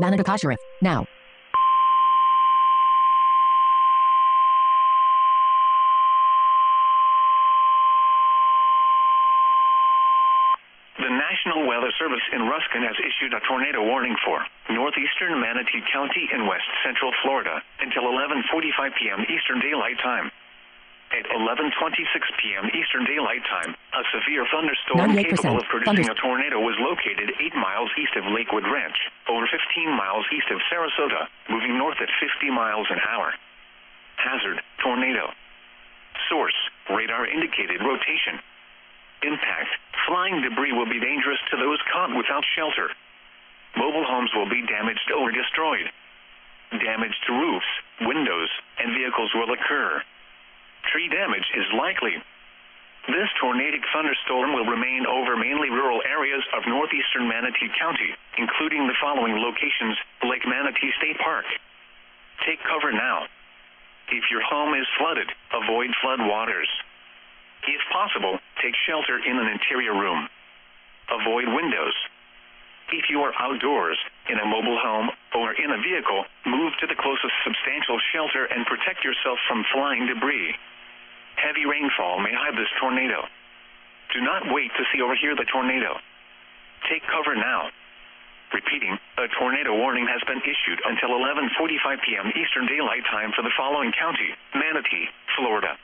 Managakashirith. Now. The National Weather Service in Ruskin has issued a tornado warning for northeastern Manatee County in west central Florida until 11:45 p.m. Eastern Daylight Time. At 11:26 p.m. Eastern Daylight Time, a severe thunderstorm capable of producing a tornado was located 8 miles east of Lakewood Ranch, over 15 miles east of Sarasota, moving north at 50 miles an hour. Hazard, tornado. Source, radar indicated rotation. Impact, flying debris will be dangerous to those caught without shelter. Mobile homes will be damaged or destroyed. Damage to roofs, windows, and vehicles will occur. Tree damage is likely. This tornadic thunderstorm will remain over mainly rural areas of northeastern Manatee County, including the following locations: Lake Manatee State Park. Take cover now. If your home is flooded, avoid flood waters. If possible, take shelter in an interior room. Avoid windows. If you are outdoors, in a mobile home, or in a vehicle, move to the closest substantial shelter and protect yourself from flying debris. Heavy rainfall may hide this tornado. Do not wait to see or hear the tornado. Take cover now. Repeating, a tornado warning has been issued until 11:45 p.m. Eastern Daylight Time for the following county: Manatee, Florida.